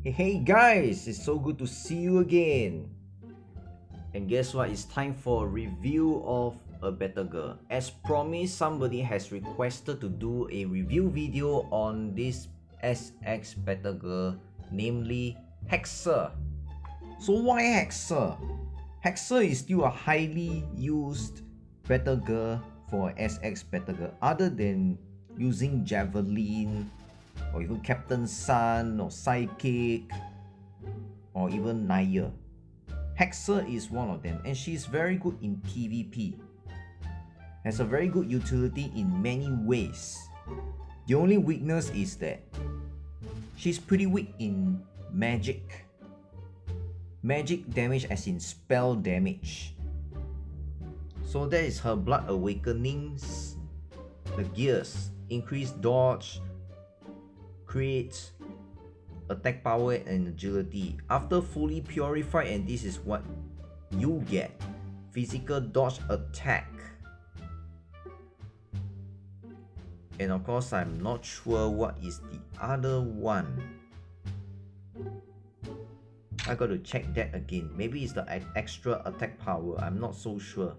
Hey guys, it's so good to see you again. And guess what? It's time for a review of A Better Girl. As promised, somebody has requested to do a review video on this SX Better Girl, namely Hexa. So why Hexa? Hexa is still a highly used Better Girl for SX Better Girl, other than using Javelin, or even Captain Sun, or Psychic, or even Naya. Hexa is one of them, and she's very good in PvP. Has a very good utility in many ways. The only weakness is that she's pretty weak in magic. Magic damage as in spell damage. So that is her Blood Awakenings, the gears, increased dodge, create attack power and agility. After fully purified, and this is what you get: physical dodge attack. And of course, I'm not sure what is the other one. I got to check that again. Maybe it's the extra attack power. I'm not so sure.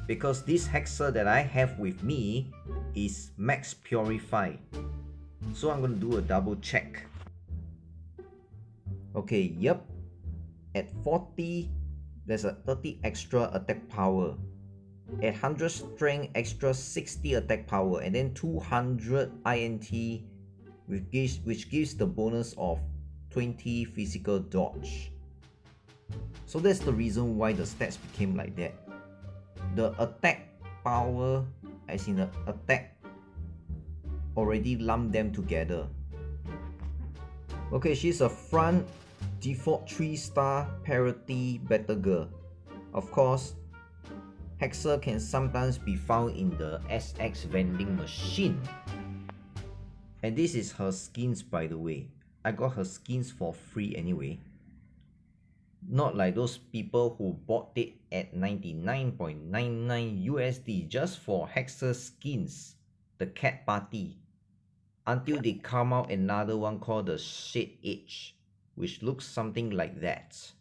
Because this Hexa that I have with me is max purify. So I'm going to do a double check. Okay, yep. At 40, there's a 30 extra attack power. At 100 strength, extra 60 attack power. And then 200 INT, which gives the bonus of 20 physical dodge. So that's the reason why the stats became like that. The attack power, as in the attack, already lumped them together. Okay, she's a front default 3-star parity Better Girl. Of course, Hexa can sometimes be found in the SX vending machine. And this is her skins, by the way. I got her skins for free anyway. Not like those people who bought it at 99.99 USD just for Hexa skins, the cat party. Until they come out another one called the Shade Age, which looks something like that.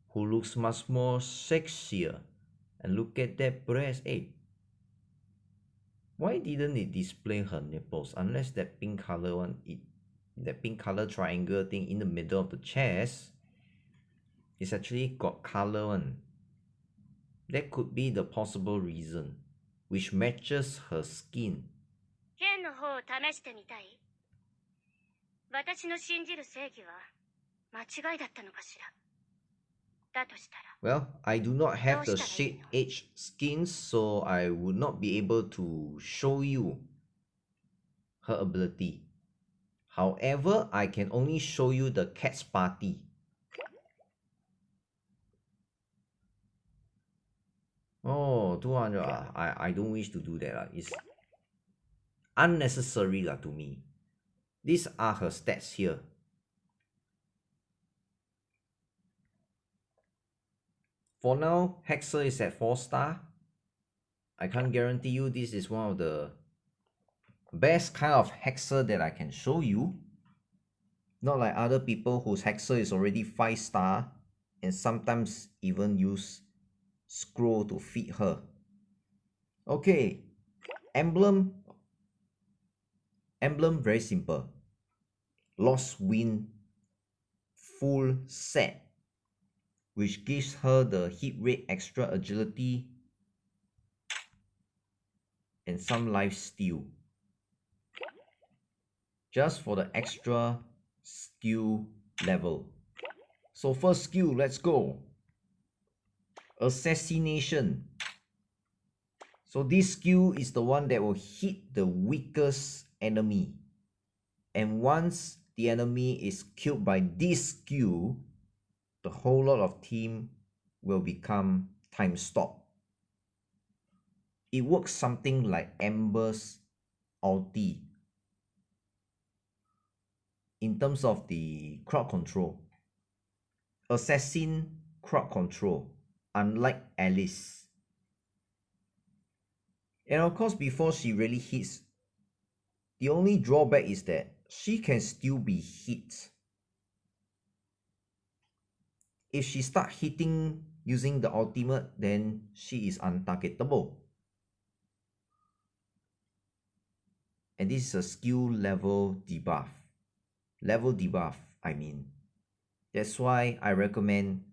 Who looks much more sexier. And look at that breast. Hey, why didn't it display her nipples? Unless that pink color one, that pink color triangle thing in the middle of the chest, it's actually got color one. That could be the possible reason, which matches her skin. Well, I do not have the Shade Age skins, so I would not be able to show you her ability. However, I can only show you the cat's party. Oh, 200. I don't wish to do that. It's unnecessary to me. These are her stats here. For now, Hexa is at 4-star. I can't guarantee you this is one of the best kind of Hexa that I can show you. Not like other people whose Hexa is already 5-star and sometimes even use scroll to feed her. Okay, emblem very simple. Lost Wind full set, which gives her the hit rate, extra agility, and some life steal. Just for the extra skill level. So first skill, let's go. Assassination. So this skill is the one that will hit the weakest enemy. And once the enemy is killed by this skill, the whole lot of team will become time stop. It works something like Amber's ulti in terms of the crowd control. Assassin crowd control, unlike Alice. And of course, before she really hits The only drawback is that she can still be hit. If she start hitting using the ultimate, then she is untargetable. And this is a skill level debuff. Level debuff, I mean. That's why I recommend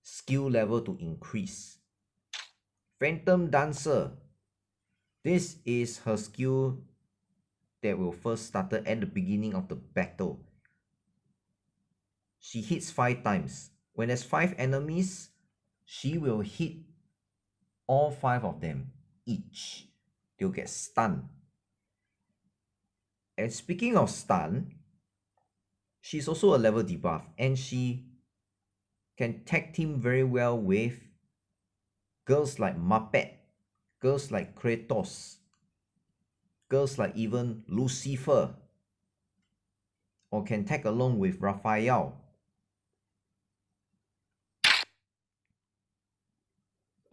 skill level to increase. Phantom Dancer. This is her skill that will first start at the beginning of the battle. She hits 5 times. When there's 5 enemies, she will hit all 5 of them each. They'll get stunned. And speaking of stun, she's also a level debuff, and she can tag team very well with girls like Muppet, girls like Kratos, girls like even Lucifer, or can tag along with Raphael.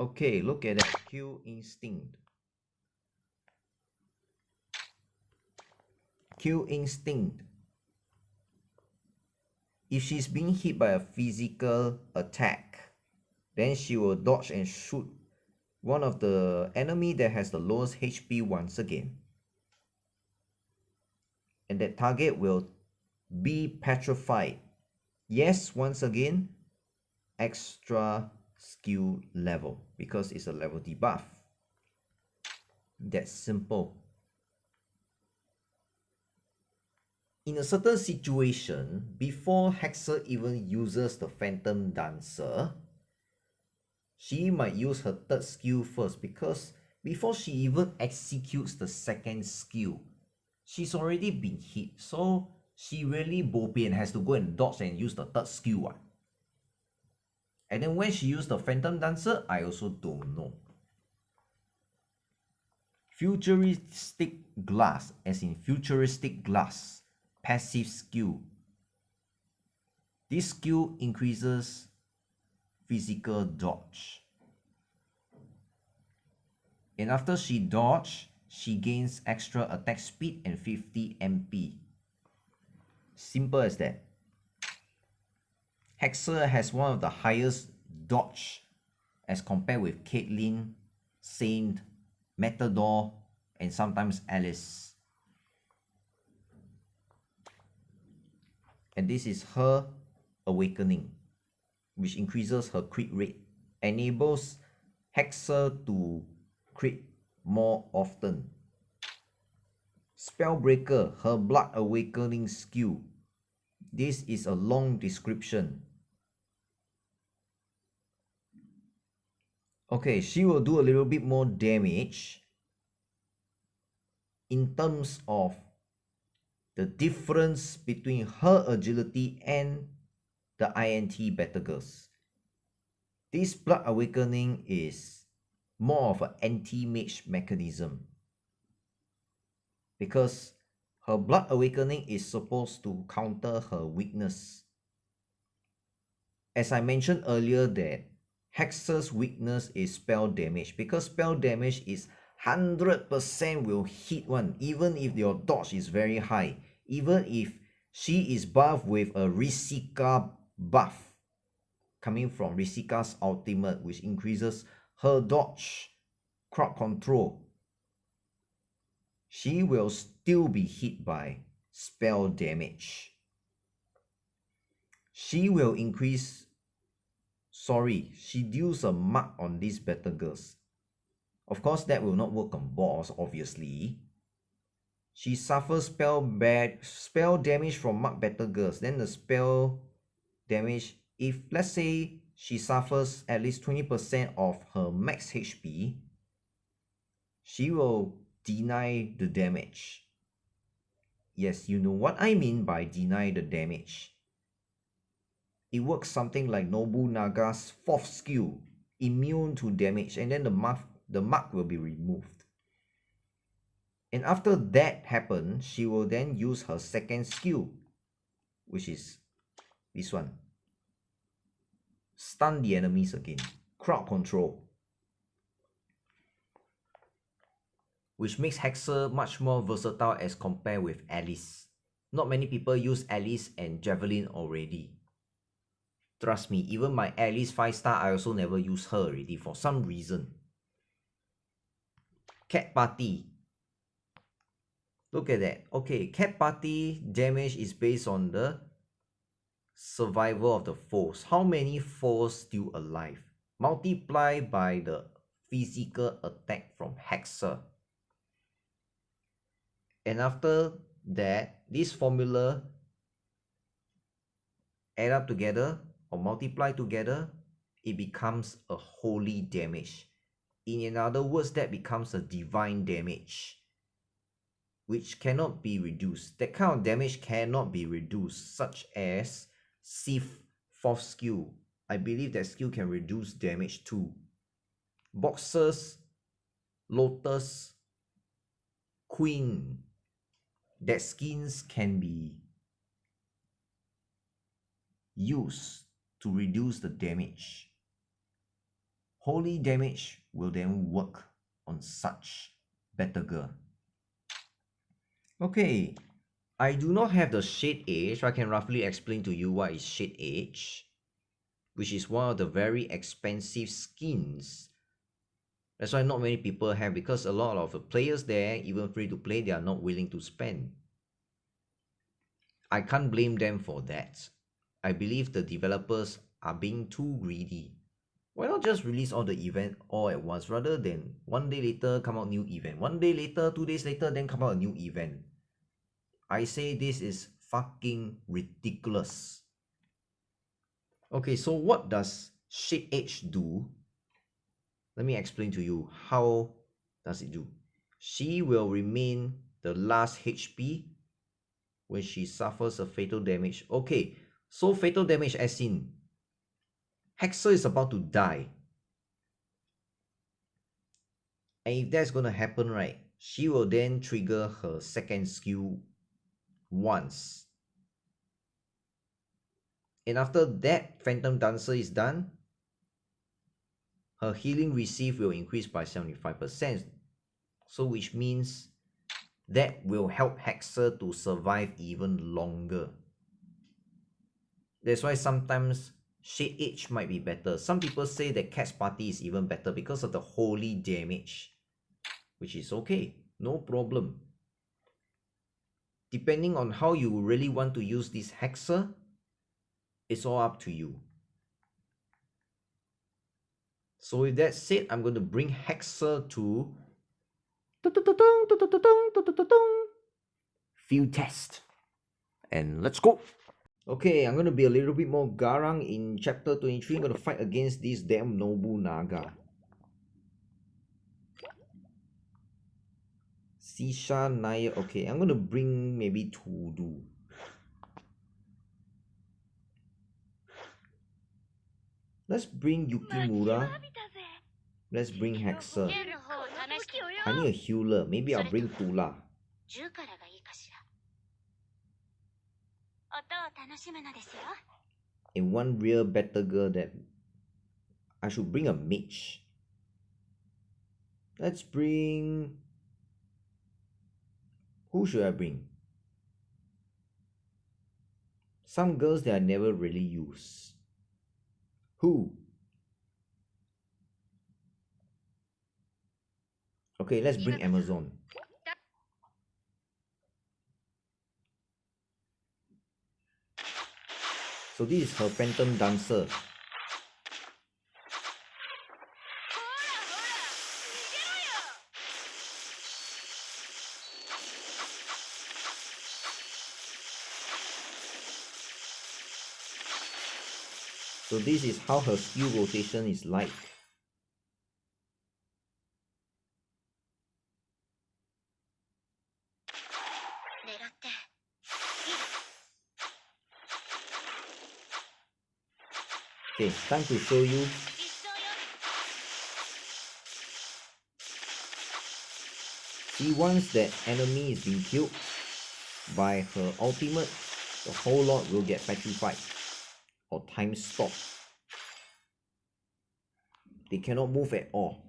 Okay, look at that. Kill Instinct. Kill Instinct. If she's being hit by a physical attack, then she will dodge and shoot one of the enemy that has the lowest HP once again. And that target will be petrified. Yes, once again, extra skill level because it's a level debuff. That's simple. In a certain situation, before Hexa even uses the Phantom Dancer, she might use her third skill first, because before she even executes the second skill, she's already been hit. So she really bo pian has to go and dodge and use the third skill. And then when she used the Phantom Dancer, I also don't know. Futuristic Glass, as in Futuristic Glass, passive skill. This skill increases physical dodge. And after she dodge, she gains extra attack speed and 50 MP. Simple as that. Hexa has one of the highest dodge as compared with Caitlyn, Saint, Matador, and sometimes Alice. And this is her Awakening, which increases her crit rate, enables Hexa to crit more often. Spellbreaker, her Blood Awakening skill. This is a long description. Okay, she will do a little bit more damage in terms of the difference between her agility and the INT Battlegirls. This Blood Awakening is more of an anti-mage mechanism, because her Blood Awakening is supposed to counter her weakness. As I mentioned earlier, that Hexa's weakness is spell damage, because spell damage is 100% will hit one, even if your dodge is very high, even if she is buffed with a Risika buff coming from Risika's ultimate, which increases her dodge, crowd control. She will still be hit by spell damage. She will she deals a mark on these Battlegirls. Of course, that will not work on boss, obviously. She suffers spell damage from mark Battlegirls. Then the spell damage, if let's say she suffers at least 20% of her max HP, she will deny the damage. Yes, you know what I mean by deny the damage. It works something like Nobunaga's fourth skill, immune to damage, and then the mark will be removed. And after that happens, she will then use her second skill, which is this one. Stun the enemies again. Crowd control. which makes Hexa much more versatile as compared with Alice. Not many people use Alice and Javelin already. Trust me, even my Alice 5-star, I also never use her already for some reason. Cat Party. Look at that. Okay, Cat Party damage is based on the survival of the foes. How many foes still alive? Multiply by the physical attack from Hexa. And after that, this formula add up together or multiply together, it becomes a holy damage. In other words, that becomes a divine damage, which cannot be reduced. That kind of damage cannot be reduced, such as Sith 4th skill. I believe that skill can reduce damage too. Boxers, Lotus, Queen, that skins can be used to reduce the damage. Holy damage will then work on such better girl. Okay, I do not have the Shade Age, so I can roughly explain to you what is Shade Age, which is one of the very expensive skins. That's why not many people have, because a lot of the players there, even free to play, they are not willing to spend. I can't blame them for that. I believe the developers are being too greedy. Why not just release all the event all at once, rather than one day later come out new event, one day later, 2 days later, then come out a new event. I say this is fucking ridiculous. Okay, so what does Shade Age do? Let me explain to you. How does it do? She will remain the last HP when she suffers a fatal damage. Okay, so fatal damage as in Hexa is about to die. And if that's going to happen, right, she will then trigger her second skill once. And after that Phantom Dancer is done, her healing received will increase by 75%. So which means that will help Hexa to survive even longer. That's why sometimes Shade Age might be better. Some people say that Cat's Party is even better because of the holy damage, which is okay, no problem. Depending on how you really want to use this Hexa, it's all up to you. So with that said, I'm going to bring Hexa to field test. And let's go. Okay, I'm going to be a little bit more garang in chapter 23. I'm going to fight against this damn Nobunaga. Sisha Naya. Okay, I'm going to bring maybe Tudu. Let's bring Yukimura. Let's bring Hexa. I need a healer. Maybe I'll bring Tula. And one real better girl that I should bring a mage. Let's bring... Who should I bring? Some girls that I never really use. Who? Okay, let's bring Amazon. So this is her Phantom Dancer. So this is how her skill rotation is like. Okay, time to show you. See, once that enemy is being killed by her ultimate, the whole lot will get petrified or time stop. They cannot move at all.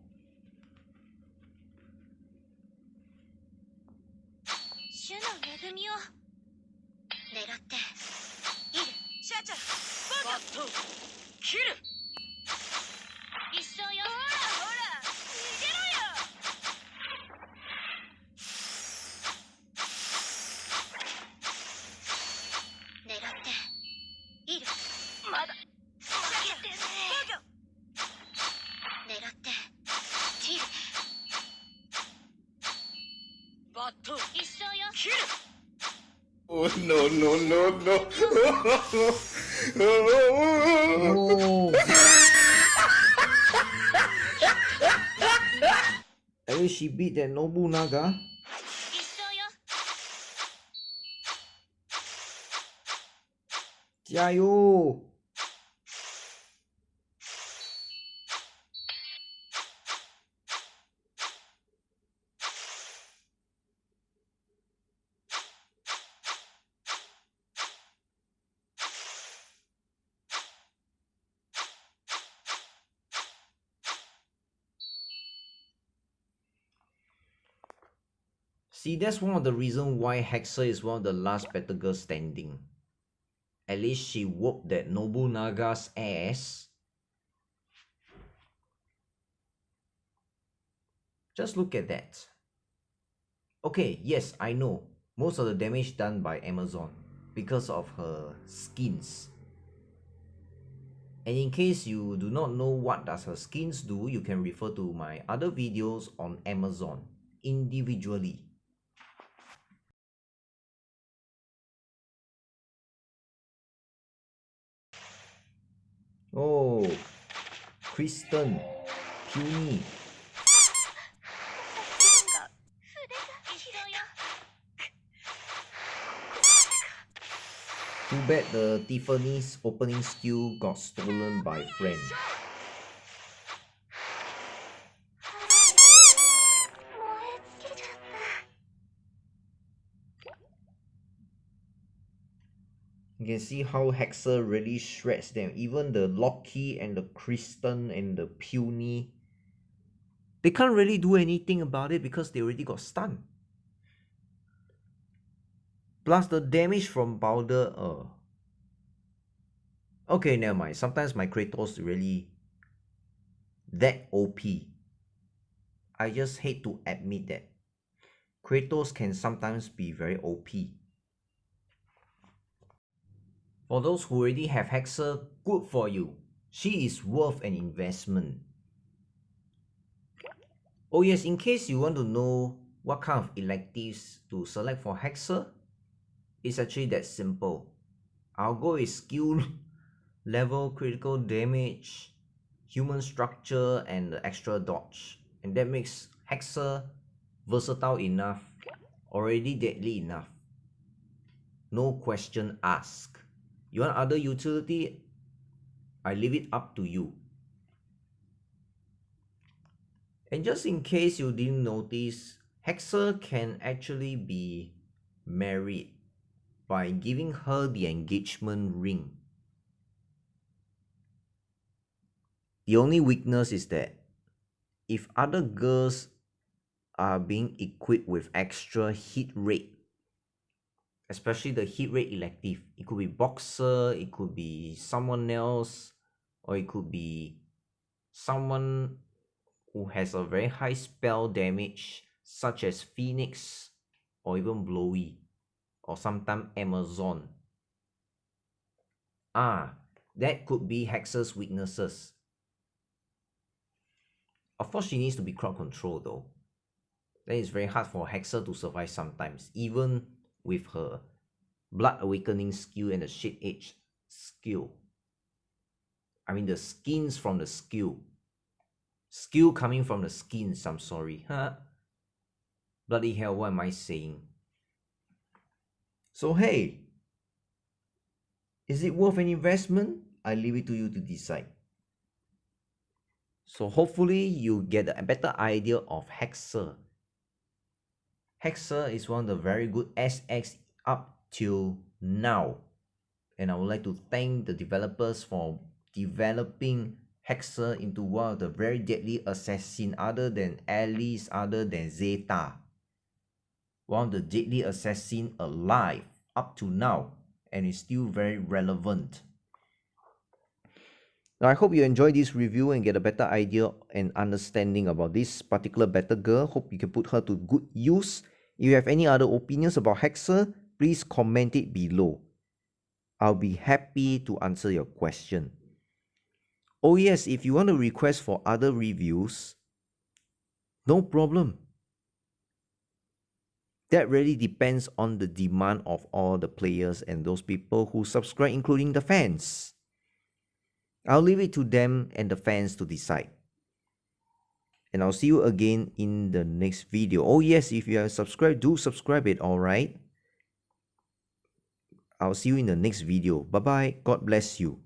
Oh no no no no! No. At least she beat that Nobunaga. 加油! See, that's one of the reasons why Hexa is one of the last better girls standing. At least she whooped that Nobunaga's ass. Just look at that. Okay, yes, I know. Most of the damage done by Amazon because of her skins. And in case you do not know what does her skins do, you can refer to my other videos on Amazon individually. Oh, Kristen, Puny. Too bad the Tiffany's opening skill got stolen by friend. You can see how Hexa really shreds them. Even the Loki and the Kristen and the Puny, they can't really do anything about it because they already got stunned. Plus the damage from Powder. Okay, never mind. Sometimes my Kratos really that OP. I just hate to admit that. Kratos can sometimes be very OP. For those who already have Hexa, good for you. She is worth an investment. Oh yes, in case you want to know what kind of electives to select for Hexa, it's actually that simple. I'll go with skill level, critical damage, human structure, and the extra dodge. And that makes Hexa versatile enough, already deadly enough. No question asked. You want other utility? I leave it up to you. And just in case you didn't notice, Hexa can actually be married by giving her the engagement ring. The only weakness is that if other girls are being equipped with extra hit rate, especially the hit rate elective, it could be Boxer, it could be someone else, or it could be someone who has a very high spell damage, such as Phoenix or even Blowy, or sometimes Amazon. That could be Hexa's weaknesses. Of course, she needs to be crowd control though. Then it's very hard for Hexa to survive sometimes, even with her Blood Awakening skill and the Shade Edge skill. I mean the skins from the skill. Skill coming from the skins, I'm sorry. Bloody hell, what am I saying? So hey, is it worth an investment? I leave it to you to decide. So hopefully you get a better idea of Hexa. Hexa is one of the very good SX up till now. And I would like to thank the developers for developing Hexa into one of the very deadly assassin other than Alice, other than Zeta. one of the deadly assassins alive up to now, and is still very relevant. Now, I hope you enjoy this review and get a better idea and understanding about this particular battle girl. Hope you can put her to good use. If you have any other opinions about Hexa, please comment it below. I'll be happy to answer your question. Oh yes, if you want to request for other reviews, no problem. That really depends on the demand of all the players and those people who subscribe, including the fans. I'll leave it to them and the fans to decide. And I'll see you again in the next video. Oh yes, if you are subscribed, do subscribe it, alright? I'll see you in the next video. Bye bye. God bless you.